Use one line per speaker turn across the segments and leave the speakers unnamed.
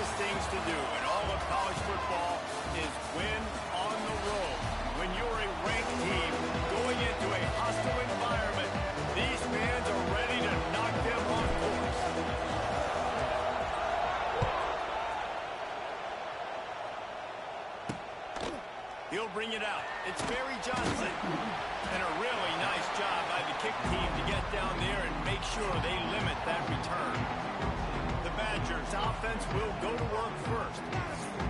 toughest things to do in all of college football is win on the road. When you're a ranked team going into a hostile environment, these fans are ready to knock them off course. He'll bring it out. It's Barry Johnson. And a really nice job by the kick team to get down there and make sure they limit that return. The Badgers' offense will go to work first.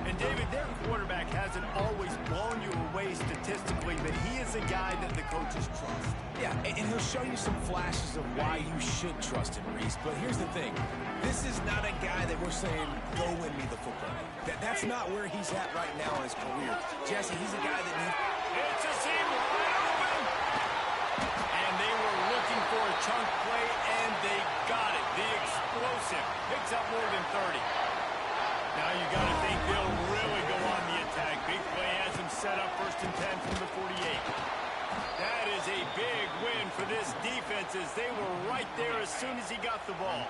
And, David, their quarterback hasn't always blown you away statistically, but he is a guy that the coaches trust.
Yeah, and he'll show you some flashes of why you should trust him, Reese. But here's the thing. This is not a guy that we're saying, go win me the football. That's not where he's at right now in his career. Jesse, he's a guy that needs...
It's a seam wide open. And they were looking for a chunk play, and they got it. The explosive picks up more than 30. Now you got to think they'll really go on the attack. Big play has him set up 1st and 10 from the 48. That is a big win for this defense as they were right there as soon as he got the ball.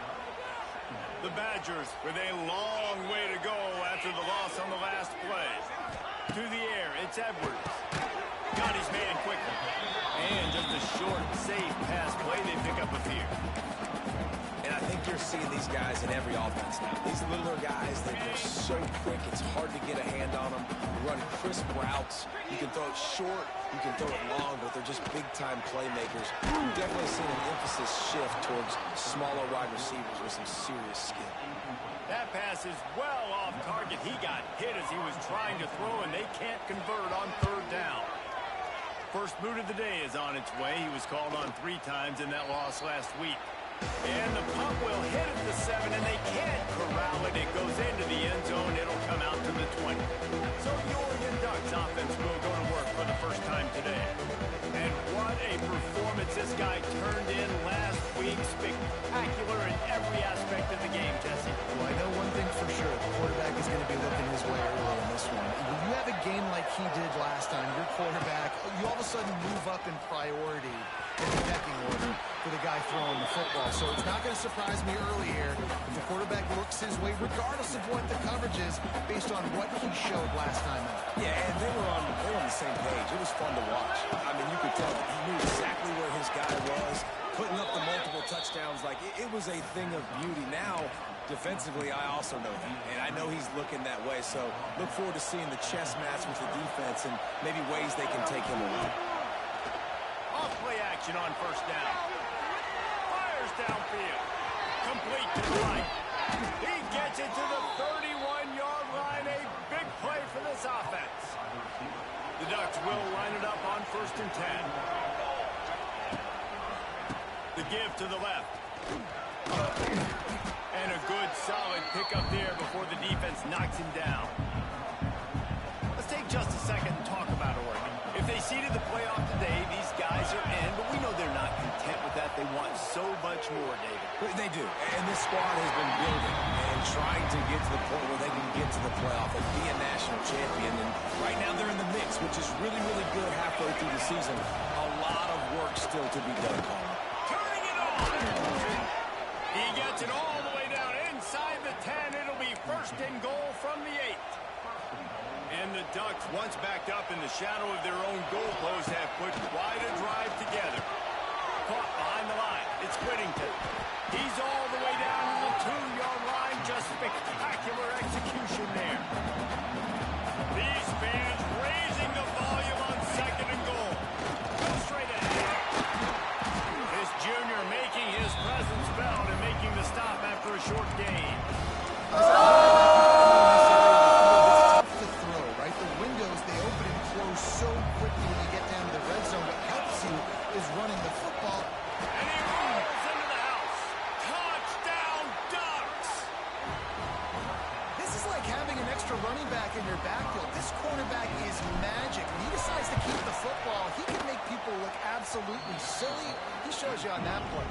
The Badgers with a long way to go after the loss on the last play. To the air, it's Edwards. Got his man quickly. And just a short, safe pass play. They pick up a few.
And I think you're seeing these guys in every offense now. These littler guys, they're so quick, it's hard to get a hand on them. Running crisp routes. You can throw it short, you can throw it long, but they're just big-time playmakers. We've definitely seen an emphasis shift towards smaller wide receivers with some serious skill.
That pass is well off target. He got hit as he was trying to throw, and they can't convert on 3rd down. First boot of the day is on its way. He was called on 3 times in that loss last week. And the pump will hit at the 7, and they can't corral it. It goes into the end zone. It'll come out to the 20. So the Oregon Ducks offense will go to work for the first time today. And what a performance this guy turned in last week. Spectacular in every aspect of the game, Jesse.
Well, I know one thing for sure. The quarterback is going to be looking his way early in this one. When you have a game like he did last time, your quarterback, you all of a sudden move up in priority in the pecking order for the guy throwing the football. So it's not going to surprise me early here if the quarterback looks his way, regardless of what the coverage is, based on what he showed last time out.
Yeah, and they were on the same page. It was fun to watch. I mean, you could tell that he knew exactly where his guy was, putting up the multiple touchdowns. Like, it was a thing of beauty. Now, defensively, I also know that, and I know he's looking that way. So look forward to seeing the chess match with the defense and maybe ways they can take him away.
Off-play action on 1st down. Fires downfield. Complete to the right. He gets it to the 31-yard line. A big play for this offense. The Ducks will line it up on 1st and 10. The give to the left. And a good, solid pickup there before the defense knocks him down. Let's take just a second and talk about Oregon. If they seeded the playoff today, these guys are in, but we know they're not content with that. They want so much more, David.
They do, and this squad has been building and trying to get to the point where they can get to the playoff and be a national champion. And right now they're in the mix, which is really, really good halfway through the season. A lot of work still to be done, Colin.
Turning it on! He gets it all the way down inside the 10. It'll be 1st and goal from the 8. And the Ducks, once backed up in the shadow of their own goalpost, have put quite a drive together. Caught behind the line. It's Whittington. He's all the way down to the 2-yard line. Just spectacular execution there. These fans raising the volume on 2nd and goal. Go straight ahead. This junior making his presence felt and making the stop after a short gain.
So quickly when you get down to the red zone, what helps you is running the football.
And he rolls into the house. Touchdown, Ducks!
This is like having an extra running back in your backfield. This quarterback is magic. When he decides to keep the football, he can make people look absolutely silly. He shows you on that play.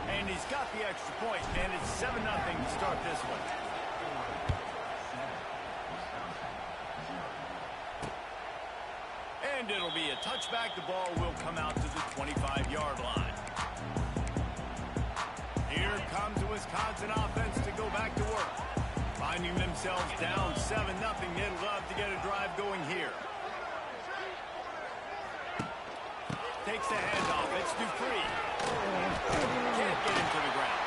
And he's got the extra point, and it's 7-0 to start this one. And it'll be a touchback. The ball will come out to the 25-yard line. Here comes the Wisconsin offense to go back to work. Finding themselves down 7-0. They'd love to get a drive going here. Takes the handoff. It's Dupree. Can't get him to the ground.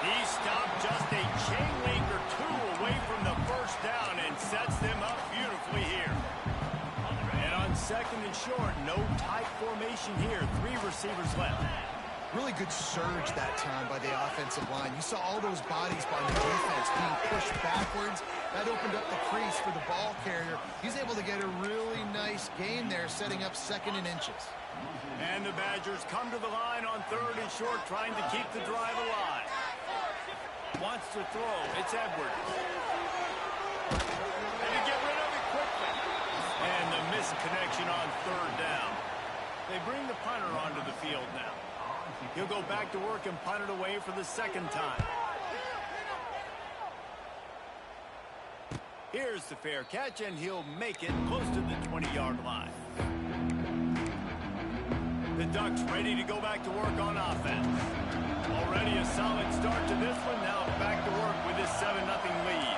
He stopped just a chain link or two away from the first down and sets them up beautifully here. And on second and short, no tight formation here. 3 receivers left.
Really good surge that time by the offensive line. You saw all those bodies by the defense being pushed backwards. That opened up the crease for the ball carrier. He's able to get a really nice gain there, setting up 2nd and inches.
And the Badgers come to the line on 3rd and short, trying to keep the drive alive. Wants to throw. It's Edwards. And to get rid of it quickly. And the missed connection on 3rd down. They bring the punter onto the field now. He'll go back to work and punt it away for the 2nd time. Here's the fair catch, and he'll make it close to the 20-yard line. The Ducks ready to go back to work on offense. Already a solid start to this one. Now back to work with his 7-0 lead.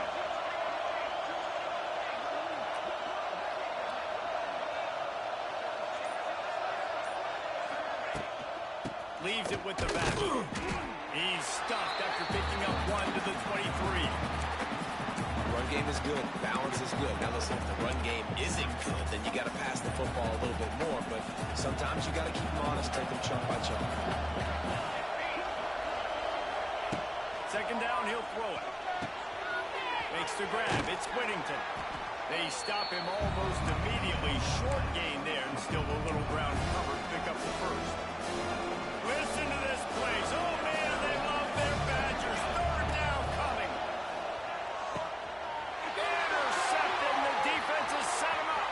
Leaves it with the back. He's stuffed after picking up 1 to the 23.
Run game is good. Balance is good. Now listen, if the run game isn't good, then you got to pass the football a little bit more. But sometimes you got to keep them honest, take them chunk by chunk.
2nd down, he'll throw it. Makes the grab. It's Whittington. They stop him almost immediately. Short gain there, and still a little ground cover to pick up the first. Listen to this place. Oh, man, they love their Badgers. 3rd down coming. Intercepted, and the defense has set him up.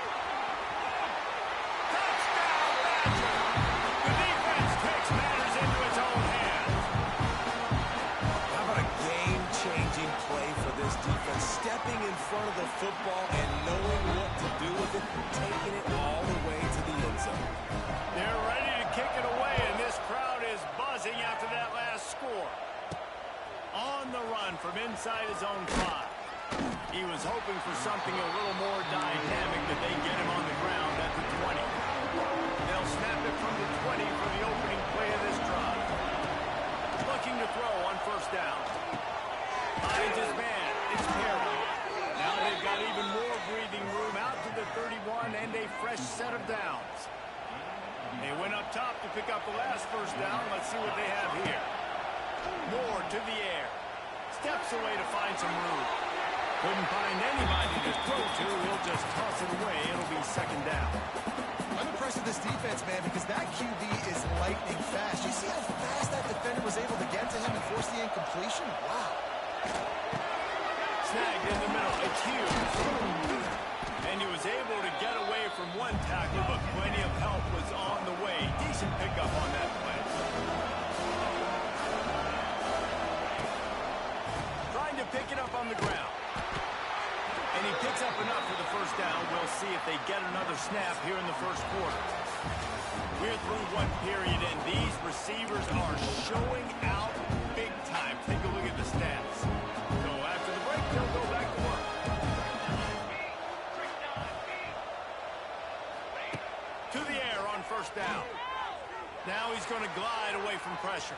Touchdown, Badgers. The defense takes matters into its own hands.
How about a game-changing play for this defense? Stepping in front of the football and knowing what to do with it, taking it all the way to the end zone.
They're ready to kick it away, and this crowd is buzzing after that last score. On the run from inside his own 5. He was hoping for something a little more dynamic, but they get him on the ground at the 20. They'll snap it from the 20 for the opening play of this drive. Looking to throw on 1st down. Finds his man. It's Perry. Now they've got even more breathing room out to the 31 and a fresh set of downs. They went up top to pick up the last 1st down. Let's see what they have here. Moore to the air. Steps away to find some room. Couldn't find anybody to throw to. He'll just toss it away. It'll be 2nd down.
I'm impressed with this defense, man, because that QB is lightning fast. You see how fast that defender was able to get to him and force the incompletion? Wow.
Snagged in the middle. It's Hughes. And he was able to get away from 1 tackle, but plenty of help was on the way. Decent pickup on that play. Trying to pick it up on the ground. And he picks up enough for the 1st down. We'll see if they get another snap here in the 1st quarter. We're through 1 period, and these receivers are showing out big time. Take a look at the stats. So after the break, they'll go back to work. To the air on 1st down. Now he's going to glide away from pressure.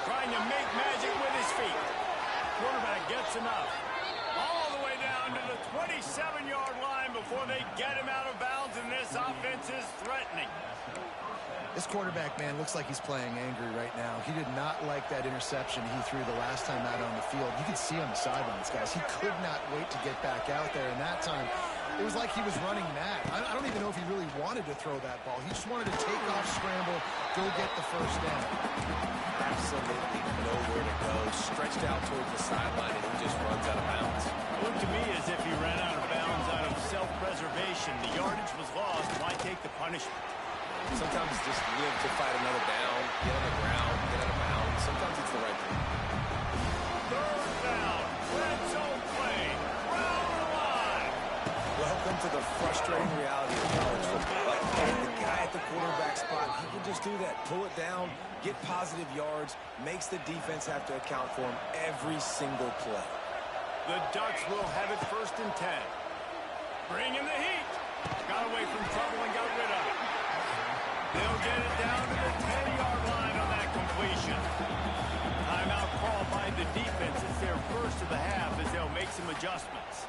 Trying to make magic with his feet. Quarterback gets enough. All the way down to the 27-yard line before they get him out of bounds, and this offense is threatening.
This quarterback, man, looks like he's playing angry right now. He did not like that interception he threw the last time out on the field. You can see on the sidelines, guys. He could not wait to get back out there, and that time it was like he was running mad. I don't even know if he really wanted to throw that ball. He just wanted to take off, scramble, go get the 1st down.
Absolutely nowhere to go. Stretched out towards the sideline, and he just runs out of bounds.
It looked to me as if he ran out of bounds out of self-preservation. The yardage was lost. Why take the punishment?
Sometimes just live to fight another down, get on the ground, get out of bounds. Sometimes it's the right thing.
3rd down. Red zone play. Crowd alive.
Welcome to the frustrating reality of college football. The guy at the quarterback spot, he can just do that. Pull it down, get positive yards, makes the defense have to account for him every single play.
The Ducks will have it 1st and 10. Bring in the heat. Got away from trouble and got rid of it. They'll get it down to the 10-yard line on that completion. Timeout call by the defense. It's their first of the half as they'll make some adjustments.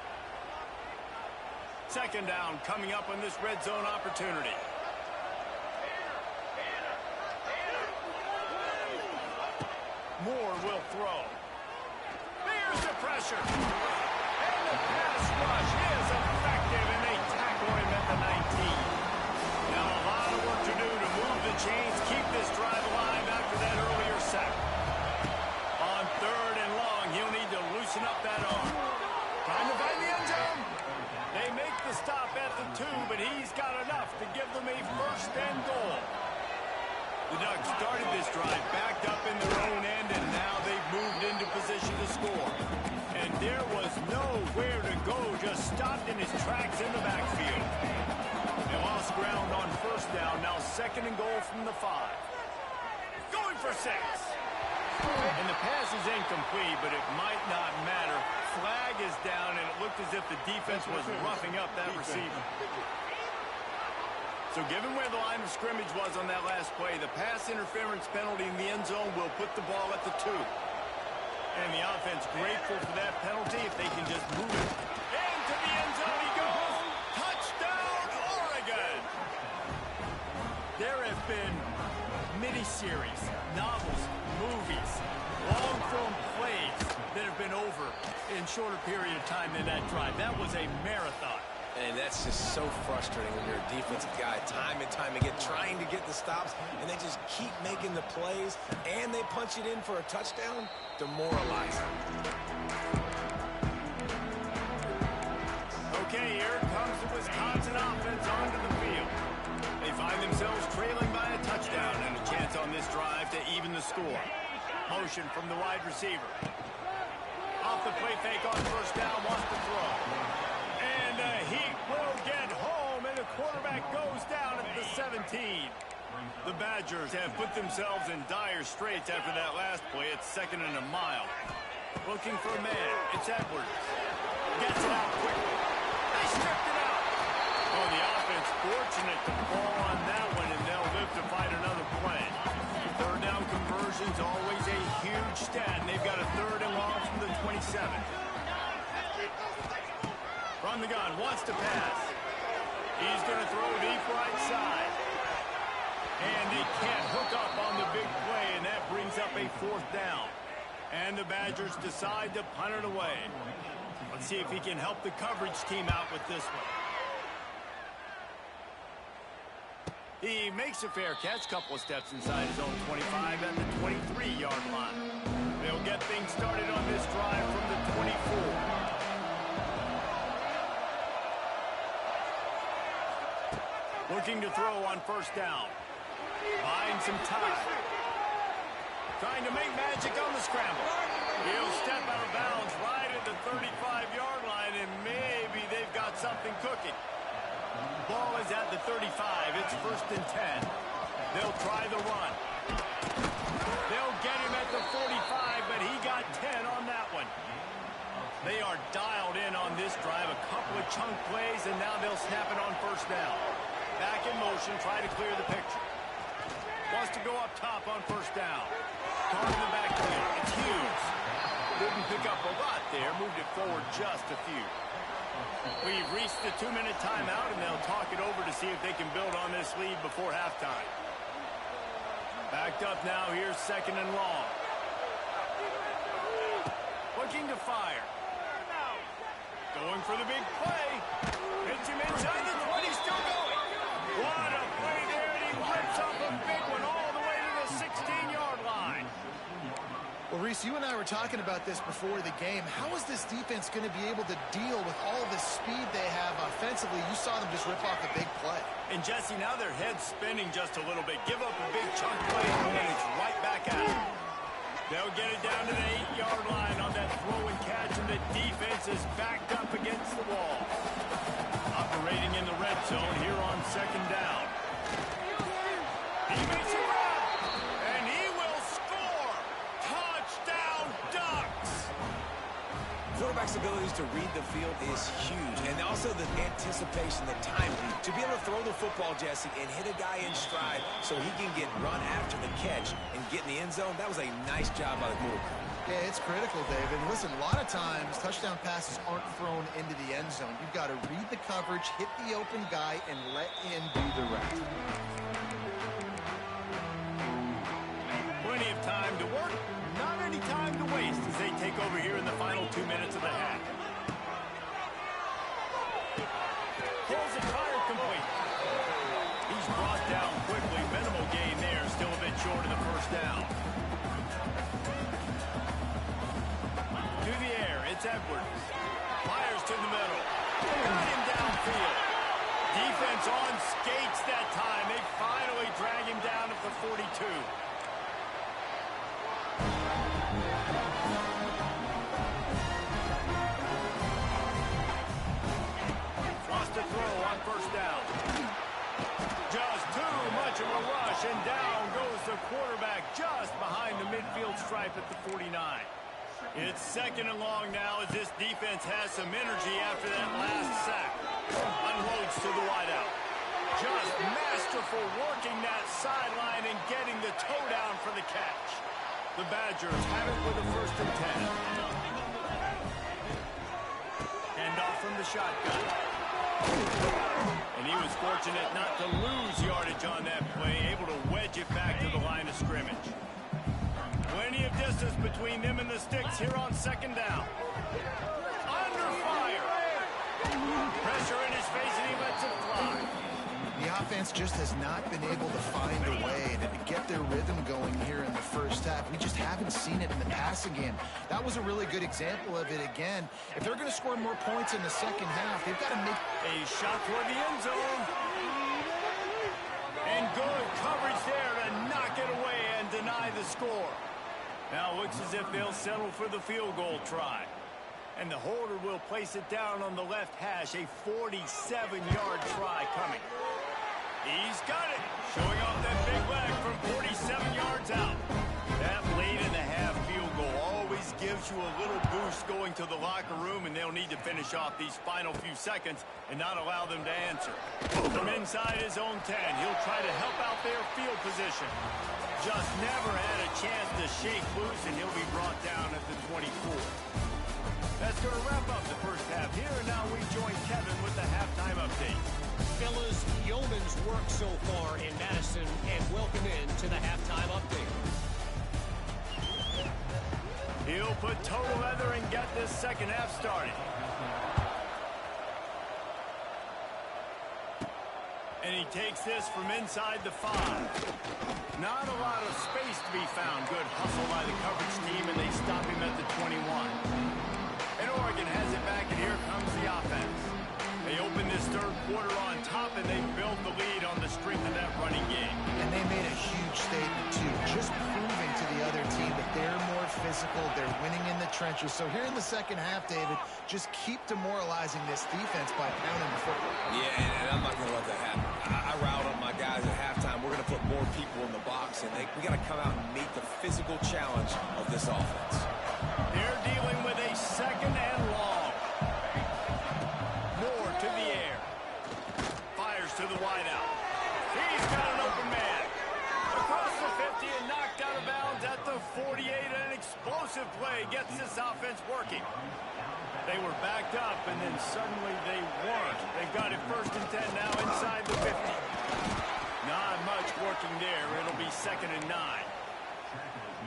2nd down coming up on this red zone opportunity. Moore will throw. There's the pressure. And the pass rush is effective, and they tackle him at the 19. Now a lot of work to do to move the chains, keep this drive alive after that earlier sack. On 3rd and long, he'll need to loosen up that arm. Trying to find the end zone. They make the stop at the 2, but he's got enough to give them a 1st and goal. The Ducks started this drive backed up in their own end, and now they've moved into position to score. And there was nowhere to go, just stopped in his tracks in the backfield. They lost ground on 1st down, now 2nd and goal from the 5. Going for 6. And the pass is incomplete, but it might not matter. Flag is down, and it looked as if the defense was roughing up that receiver. So given where the line of scrimmage was on that last play, the pass interference penalty in the end zone will put the ball at the 2. And the offense grateful for that penalty if they can just move it. Into the end zone he goes. Touchdown, Oregon! There have been miniseries, novels, movies, long-film plays that have been over in shorter period of time than that drive. That was a marathon.
And that's just so frustrating when you're a defensive guy time and time again trying to get the stops, and they just keep making the plays, and they punch it in for a touchdown. Demoralizing.
Okay, here comes the Wisconsin offense onto the field. They find themselves trailing by a touchdown and a chance on this drive to even the score. Motion from the wide receiver. Off the play fake on 1st down, wants to throw. And he will get home, and the quarterback goes down at the 17. The Badgers have put themselves in dire straits after that last play. It's 2nd and a mile. Looking for a man. It's Edwards. Gets it out quickly. They stripped it out. Oh, the offense fortunate to fall on that one, and they'll live to fight another play. 3rd down conversion's always a huge stat, and they've got a 3rd and long from the 27. From the gun, wants to pass. He's going to throw deep right side. And they can't hook up on the big play, and that brings up a 4th down. And the Badgers decide to punt it away. Let's see if he can help the coverage team out with this one. He makes a fair catch, couple of steps inside his own 25 at the 23-yard line. They'll get things started on this drive from the 24. Looking to throw on 1st down. Buying some time. Trying to make magic on the scramble. He'll step out of bounds right at the 35-yard line, and maybe they've got something cooking. Ball is at the 35. It's 1st and 10. They'll try the run. They'll get him at the 45, but he got 10 on that one. They are dialed in on this drive. A couple of chunk plays, and now they'll snap it on 1st down. Back in motion, try to clear the picture. Wants to go up top on 1st down. Caught in the backfield. It's Hughes. Didn't pick up a lot there. Moved it forward just a few. We've reached the 2-minute timeout, and they'll talk it over to see if they can build on this lead before halftime. Backed up now. Here's 2nd and long. Looking to fire. Going for the big play. Hits him inside the 20. Still going. What a play there, and he rips up a big one all the way to the 16-yard line.
Well, Reese, you and I were talking about this before the game. How is this defense going to be able to deal with all the speed they have offensively? You saw them just rip off a big play.
And, Jesse, now their head's spinning just a little bit. Give up a big chunk play, and it's right back at it. They'll get it down to the 8-yard line on that throw and catch, and the defense is backed up against the wall. Operating in the red zone here on 2nd down. He makes it run, and he will score. Touchdown, Ducks!
Quarterback's ability to read the field is huge. And also the anticipation, the timing. To be able to throw the football, Jesse, and hit a guy in stride so he can get run after the catch and get in the end zone, that was a nice job by the quarterback.
Yeah, it's critical, David. Listen, a lot of times touchdown passes aren't thrown into the end zone. You've got to read the coverage, hit the open guy, and let him do the rest.
Plenty of time to work, not any time to waste as they take over here in the final 2 minutes of the half. Pulls it, fire complete. He's brought down quickly. Minimal gain there, still a bit short of the first down. To the air, it's Edwards. Fires to the middle. Got him downfield. Defense on skates that time. They finally drag him down at the 42. Lost a throw on first down. Just too much of a rush, and down goes the quarterback just behind the midfield stripe at the 49. It's second and long now as this defense has some energy after that last sack. Unloads to the wideout. Just masterful working that sideline and getting the toe down for the catch. The Badgers have it with a 1st and 10. Hand off from the shotgun. And he was fortunate not to lose yardage on that play, able to wedge it back to the line of scrimmage. Plenty of distance between them and the sticks here on 2nd down. Under fire. Pressure in his face, and he lets it fly.
The offense just has not been able to find a way to get their rhythm going here in the first half. We just haven't seen it in the passing game. That was a really good example of it again. If they're going to score more points in the second half, they've got to make
a shot toward the end zone. And good coverage there to knock it away and deny the score. Now looks as if they'll settle for the field goal try. And the holder will place it down on the left hash. A 47-yard try coming. He's got it. Showing off that big leg from 47 yards out. That late in the half field goal always gives you a little boost going to the locker room, and they'll need to finish off these final few seconds and not allow them to answer. From inside his own 10, he'll try to help out their field position. Just never had a chance to shake loose, and he'll be brought down at the 24. That's going to wrap up the first half here, and now we join Kevin with the halftime update.
Fellas, yeoman's work so far in Madison, and welcome in to the halftime update.
He'll put total leather and get this second half started. And he takes this from inside the 5. Not a lot of space to be found. Good hustle by the coverage team, and they stop him at the 21. And Oregon has it back, and here comes the offense. They open this third quarter on top, and they build the lead on the strength of that running game.
And they made a huge statement, too, just proving to the other team that they're more physical, they're winning in the trenches. So here in the second half, David, just keep demoralizing this defense by pounding the football.
Yeah, and I'm not going to let that happen. I riled up my guys at halftime. We're going to put more people in the box, and we got to come out and meet the physical challenge of this offense.
They're dealing with a 2nd and long. Moore to the air. Fires to the wideout. He's got an open man. Across the 50 and knocked out of bounds at the 48. An explosive play gets this offense working. They were backed up, and then suddenly they weren't. They've got it 1st and 10 now inside the 50. Not much working there. It'll be 2nd and 9.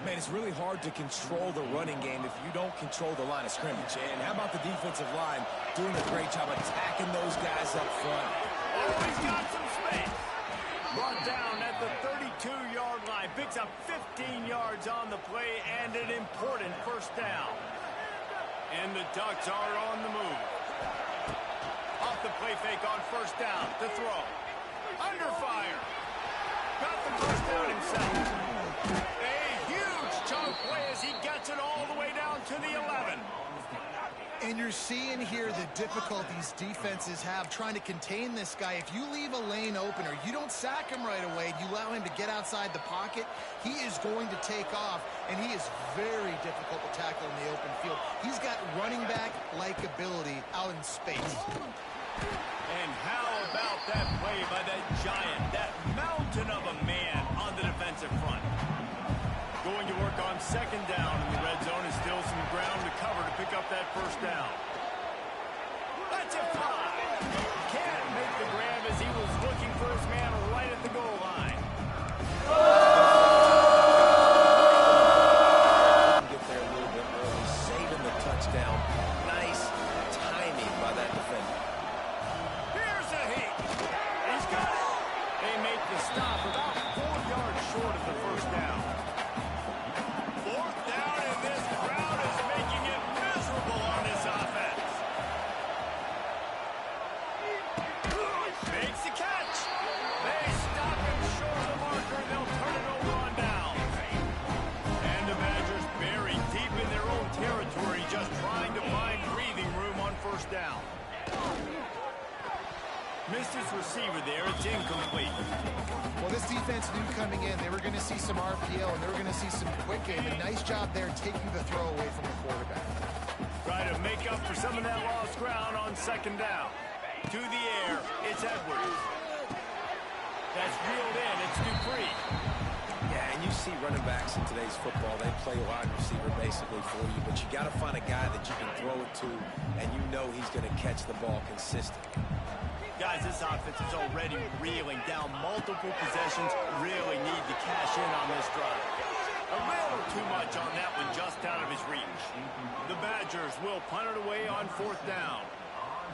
Man, it's really hard to control the running game if you don't control the line of scrimmage. And how about the defensive line doing a great job attacking those guys up front?
Oh, he's got some space. Brought down at the 32-yard line. Picks up 15 yards on the play and an important 1st down. And the Ducks are on the move. Off the play fake on 1st down to throw. Under fire. Got the 1st down himself. A huge chunk play as he gets it all the way down to the 11.
And you're seeing here the difficulties defenses have trying to contain this guy. If you leave a lane open or you don't sack him right away, you allow him to get outside the pocket, he is going to take off, and he is very difficult to tackle in the open field. He's got running back-like ability out in space.
And how about that play by that giant, that mountain of a man on the defensive front? Going to work on second down in the red zone, is still some ground to cover to pick up that first down. That's a fly. Can't make the grab as he was looking for his man right at the goal line.
Get there a little bit early, saving the touchdown. Nice timing by that defender.
Here's a hit. He's got it. They make the stop about 4 yards short of the first down. Fourth down, and this crowd is making it miserable on this offense. Makes the catch. They stop him short of the marker, and they'll turn it over on down. And the Badgers buried deep in their own territory, just trying to find breathing room on first down. Missed his receiver there. It's incomplete.
Well, this defense knew coming in they were going to see some RPO and they were going to see some quick game. A nice job there taking the throw away from the quarterback.
Try to make up for some of that lost ground on second down. To the air, it's Edwards. That's reeled in. It's Dupree.
Yeah, and you see running backs in today's football, they play wide receiver basically for you, but you got to find a guy that you can throw it to, and you know he's going to catch the ball consistently.
Guys, this offense is already reeling down multiple possessions. Really need to cash in on this drive. A little too much on that one, just out of his reach. The Badgers will punt it away on fourth down.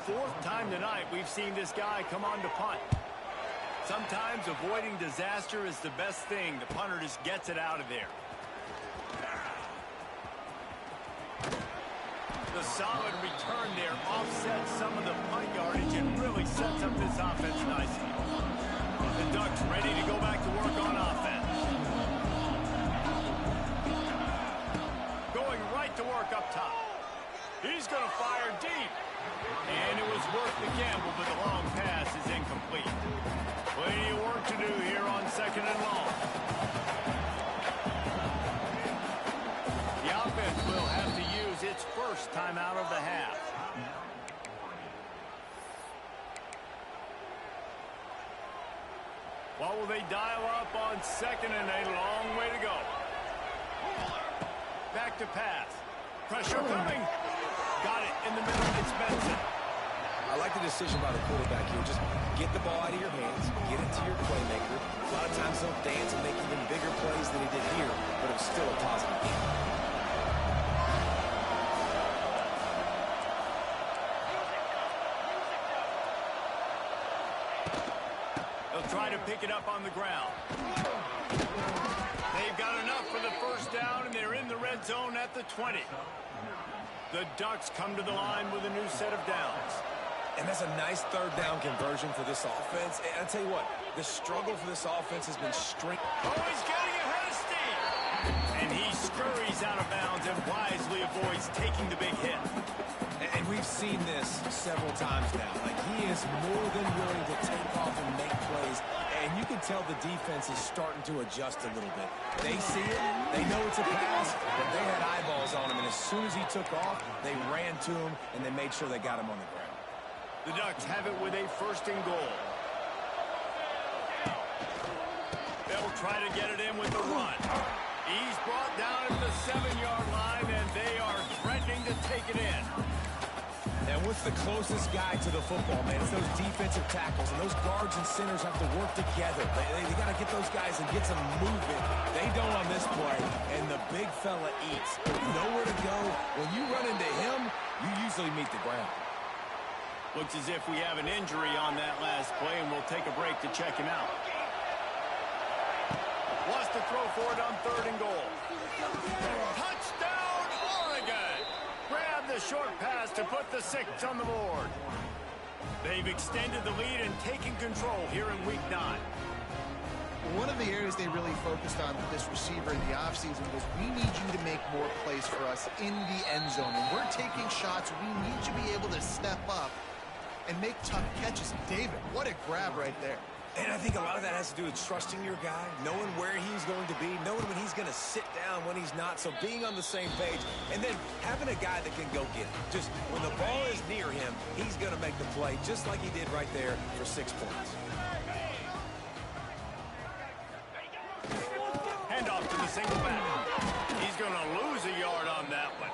Fourth time tonight we've seen this guy come on to punt. Sometimes avoiding disaster is the best thing. The punter just gets it out of there. The solid return there offsets some of the punt yardage and really sets up this offense nicely. The Ducks ready to go back to work on offense. Going right to work up top. He's going to fire deep. And it was worth the gamble, but the long pass is incomplete. Plenty of work to do here on second and long. The offense will have to use its first timeout of the half. What will they dial up on second and a long way to go? Back to pass. Pressure coming. Got it in the middle. It's Benson.
I like the decision by the quarterback here. Just get the ball out of your hands, get it to your playmaker. A lot of times they'll dance and make even bigger plays than he did here, but it was still a positive game.
They'll try to pick it up on the ground. They've got enough for the first down, and they're in the red zone at the 20. The Ducks come to the line with a new set of downs.
And that's a nice third down conversion for this offense. And I'll tell you what, the struggle for this offense has been strength.
Oh, he's getting ahead of steam. And he scurries out of bounds and wisely avoids taking the big hit.
And we've seen this several times now. Like, he is more than willing to take off and make plays. And you can tell the defense is starting to adjust a little bit. They see it, they know it's a pass, but they had eyeballs on him. And as soon as he took off, they ran to him, and they made sure they got him on the ground.
The Ducks have it with a first and goal. They'll try to get it in with the run. He's brought down at the 7-yard line, and they are threatening to take it in.
And what's the closest guy to the football, man? It's those defensive tackles, and those guards and centers have to work together. They got to get those guys and get some movement. They don't on this play, and the big fella eats. Nowhere to go. When you run into him, you usually meet the ground.
Looks as if we have an injury on that last play, and we'll take a break to check him out. Wants to throw for it on third and goal. Touchdown, Oregon! Grab the short pass to put the 6 on the board. They've extended the lead and taken control here in Week 9.
One of the areas they really focused on with this receiver in the offseason was we need you to make more plays for us in the end zone. And we're taking shots. We need you to be able to step up and make tough catches. David, what a grab right there.
And I think a lot of that has to do with trusting your guy, knowing where he's going to be, knowing when he's going to sit down, when he's not. So being on the same page, and then having a guy that can go get it. Just when the ball is near him, he's going to make the play, just like he did right there for 6 points.
Handoff to the single back. He's going to lose a yard on that one.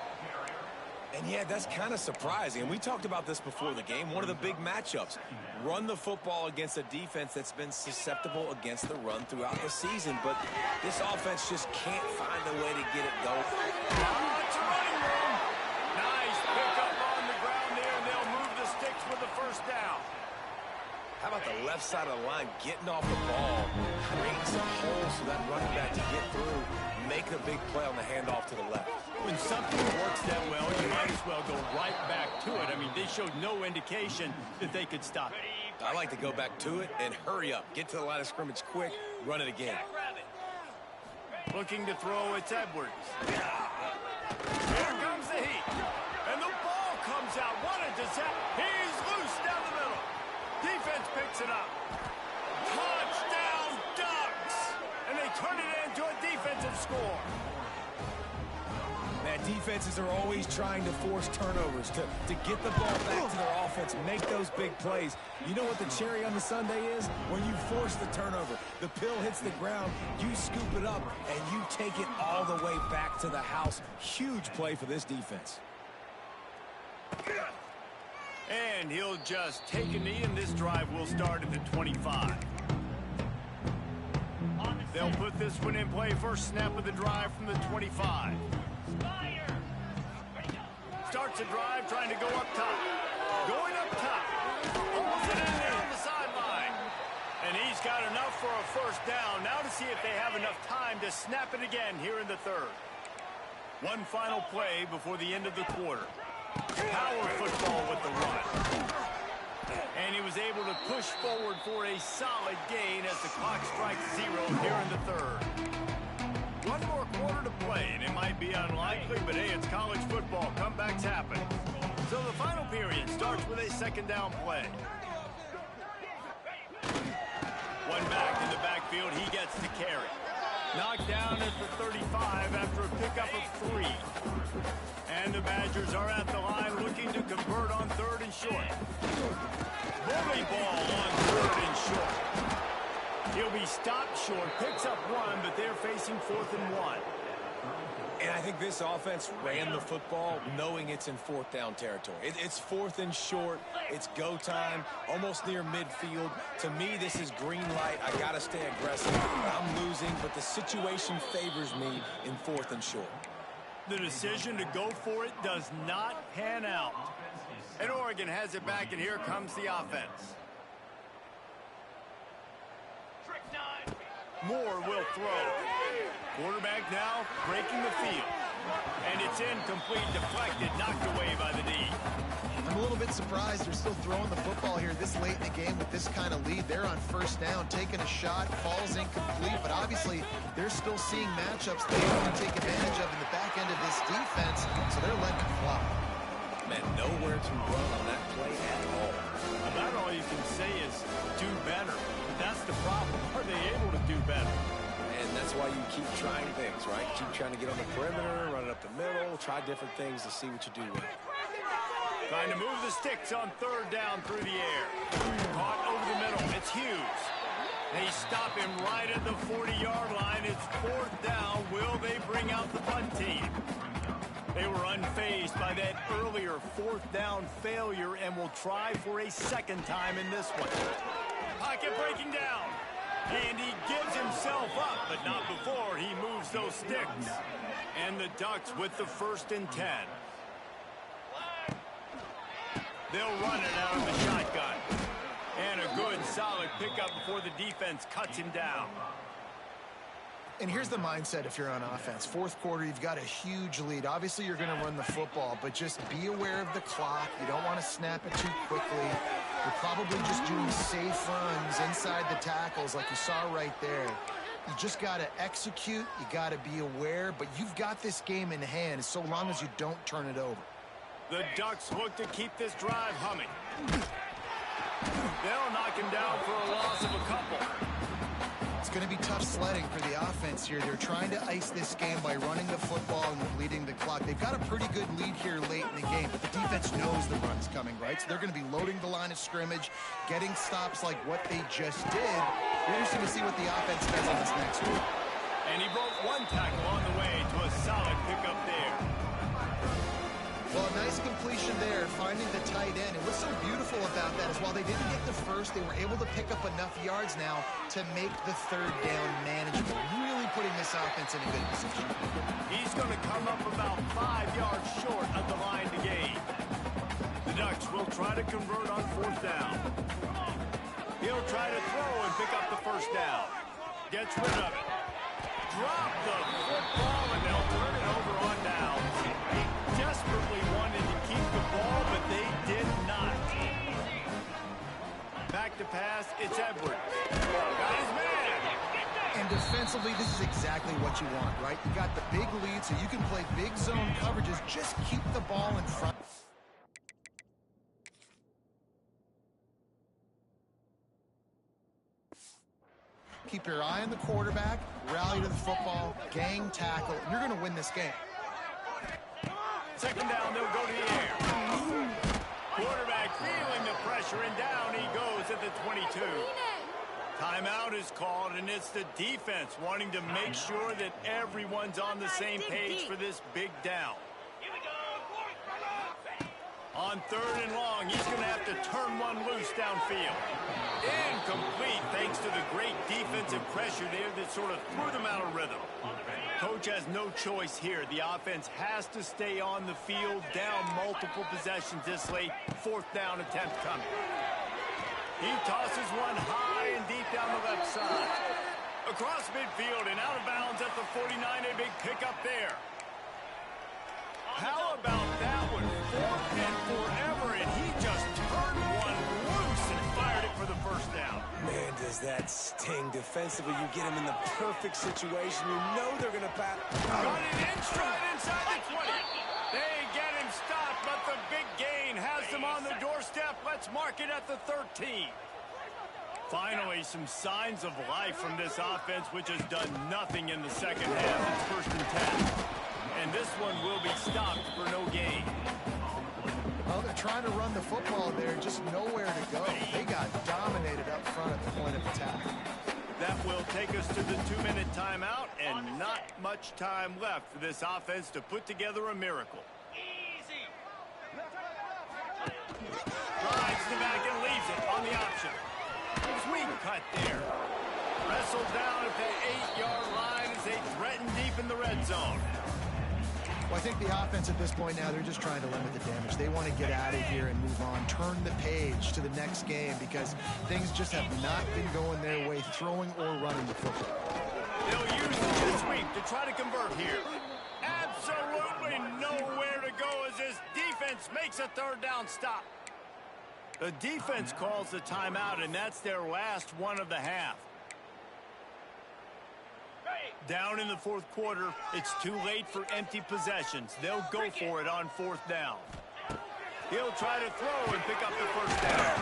And yeah, that's kind of surprising. And we talked about this before the game. One of the big matchups. Run the football against a defense that's been susceptible against the run throughout the season. But this offense just can't find a way to get it going.
Lots of running room. Nice pickup on the ground there, and they'll move the sticks with the first down.
How about the left side of the line getting off the ball, creating some holes so that running back to get through, make a big play on the handoff to the left.
When something works that well, you might as well go right back to it. I mean, they showed no indication that they could stop it.
I like to go back to it and hurry up. Get to the line of scrimmage quick, run it again.
Looking to throw, it's Edwards. Here comes the heat. And the ball comes out. What a disaster. He's loose down the middle. Defense picks it up. Touchdown Ducks! And they turn it into a defensive score.
Man, defenses are always trying to force turnovers to get the ball back to their offense, make those big plays. You know what the cherry on the sundae is? When you force the turnover, the pill hits the ground, you scoop it up, and you take it all the way back to the house. Huge play for this defense.
And he'll just take a knee, and this drive will start at the 25. They'll put this one in play. First snap of the drive from the 25. Starts the drive, trying to go up top. Going up top. Pulls it in there on the sideline. And he's got enough for a first down. Now to see if they have enough time to snap it again here in the third. One final play before the end of the quarter. Power football with the run. And he was able to push forward for a solid gain as the clock strikes 0 here in the third. One more quarter to play, and it might be unlikely, but hey, it's college football. Comebacks happen. So the final period starts with a second down play. One back in the backfield, he gets to carry. Knocked down at the 35 after a pickup of 3. And the Badgers are at the line looking to convert on third and short. Bully ball on third and short. He'll be stopped short, picks up 1, but they're facing 4th and 1.
And I think this offense ran the football knowing it's in 4th down territory. It's 4th and short. It's go time, almost near midfield. To me, this is green light. I got to stay aggressive. I'm losing, but the situation favors me in 4th and short.
The decision to go for it does not pan out. And Oregon has it back, and here comes the offense. Moore will throw. Quarterback now breaking the field. And it's incomplete, deflected, knocked away by the D.
I'm a little bit surprised they're still throwing the football here this late in the game with this kind of lead. They're on first down, taking a shot, falls incomplete, but obviously they're still seeing matchups they want to take advantage of in the back end of this defense, so they're letting it fly.
Man, nowhere to run on that play at all.
About all you can say is do better. That's the problem. Are they able to do better?
And that's why you keep trying things, right? Keep trying to get on the perimeter, run it up the middle, try different things to see what you do with it.
Trying to move the sticks on third down through the air. Caught over the middle. It's Hughes. They stop him right at the 40-yard line. It's 4th down. Will they bring out the punt team? They were unfazed by that earlier 4th down failure and will try for a second time in this one. Pocket breaking down. And he gives himself up, but not before he moves those sticks. And the Ducks with the 1st and 10. They'll run it out of the shotgun. And a good, solid pickup before the defense cuts him down.
And here's the mindset if you're on offense. 4th quarter, you've got a huge lead. Obviously, you're going to run the football, but just be aware of the clock. You don't want to snap it too quickly. You're probably just doing safe runs inside the tackles like you saw right there. You just got to execute. You got to be aware, but you've got this game in hand so long as you don't turn it over.
The Ducks look to keep this drive humming. They'll knock him down for a loss of a couple.
It's going to be tough sledding for the offense here. They're trying to ice this game by running the football and bleeding the clock. They've got a pretty good lead here late in the game, but the defense knows the run's coming, right? So they're going to be loading the line of scrimmage, getting stops like what they just did. We're interested to see what the offense does on this next week.
And he broke one tackle on the way to a solid pickup there.
Well, a nice completion there, finding the tight end. And what's so beautiful about that is while they didn't get the first, they were able to pick up enough yards now to make the third down manageable, really putting this offense in a good position.
He's going to come up about 5 yards short of the line to gain. The Ducks will try to convert on fourth down. He'll try to throw and pick up the first down. Gets rid of it. Drop the football, and they'll turn it over on downs. Desperately wanted to keep the ball, but they did not. Back to pass, it's Edwards. Got his man.
And defensively, this is exactly what you want, right? You got the big lead, so you can play big zone coverages. Just keep the ball in front. Keep your eye on the quarterback, rally to the football, gang tackle, and you're going to win this game.
Second down, they'll go to the air. Quarterback feeling the pressure, and down he goes at the 22. Timeout is called, and it's the defense wanting to make sure that everyone's on the same page for this big down. On third and long, he's going to have to turn one loose downfield. Incomplete thanks to the great defensive pressure there that sort of threw them out of rhythm. Coach has no choice here. The offense has to stay on the field, down multiple possessions this late. Fourth down attempt coming. He tosses one high and deep down the left side. Across midfield and out of bounds at the 49, a big pickup there. How about that one? Fourth and forever, and he just turned one loose and fired it for the first down.
Man, does that sting defensively. You get him in the perfect situation. You know they're going to pass.
Got it in stride inside the 20. They get him stopped, but the big gain has them on the doorstep. Let's mark it at the 13. Finally, some signs of life from this offense, which has done nothing in the second half. It's first and 10. And this one will be stopped for no gain.
Well, they're trying to run the football there, just nowhere to go. They got dominated up front at the point of attack.
That will take us to the 2-minute timeout, and not much time left for this offense to put together a miracle. Drives the back and leaves it on the option. Sweet cut there. Wrestled down at the 8-yard line as they threaten deep in the red zone.
Well, I think the offense at this point now, they're just trying to limit the damage. They want to get out of here and move on, turn the page to the next game because things just have not been going their way, throwing or running the football.
They'll use the jet sweep to try to convert here. Absolutely nowhere to go as this defense makes a third down stop. The defense calls the timeout, and that's their last one of the half. Down in the fourth quarter, it's too late for empty possessions. They'll go for it on fourth down. He'll try to throw and pick up the first down.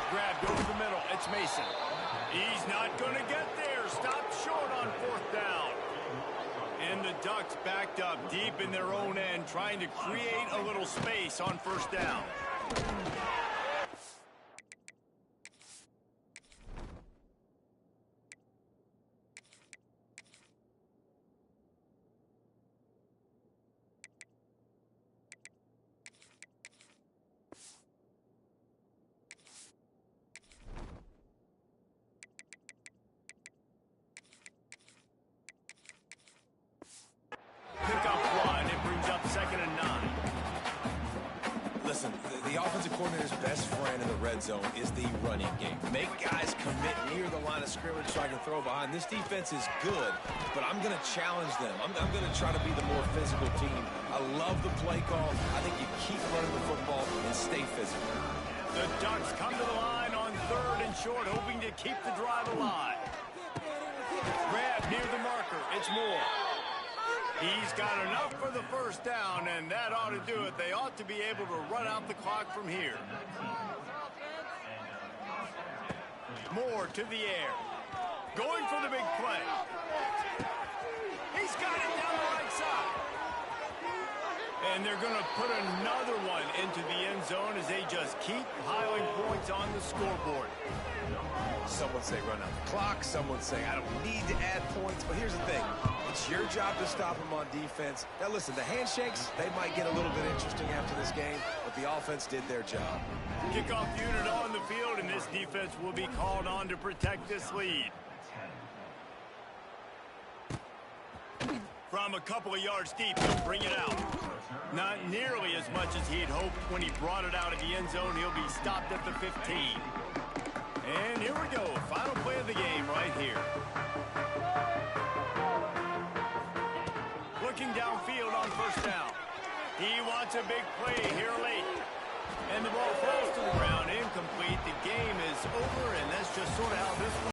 Grabbed over the middle. It's Mason. He's not going to get there. Stopped short on fourth down. And the Ducks backed up deep in their own end, trying to create a little space on first down. Pick up one. It brings up second and 9.
Listen, the offensive coordinator's best friend in the red zone is the running game. Make guys commit near the line of scrimmage so I can throw behind. This defense is good, but I'm going to challenge them. I'm going to try to be the more physical team. I love the play call. I think you keep running the football and stay physical.
The Ducks come to the line on 3rd and short, hoping to keep the drive alive. Grab near the marker. It's Moore. He's got enough for the first down, and that ought to do it. They ought to be able to run out the clock from here. Moore to the air. Going for the big play. He's got it down the right side. And they're going to put another one into the end zone as they just keep piling points on the scoreboard.
Some would say run out the clock. Some would say I don't need to add points. But here's the thing. It's your job to stop them on defense. Now, listen, the handshakes, they might get a little bit interesting after this game, but the offense did their job.
Kickoff unit on the field, and this defense will be called on to protect this lead. From a couple of yards deep, he'll bring it out. Not nearly as much as he'd hoped when he brought it out of the end zone. He'll be stopped at the 15. And here we go, final play of the game right here. Looking downfield on first down. He wants a big play here late. And the ball falls to the ground, incomplete. The game is over, and that's just sort of how this one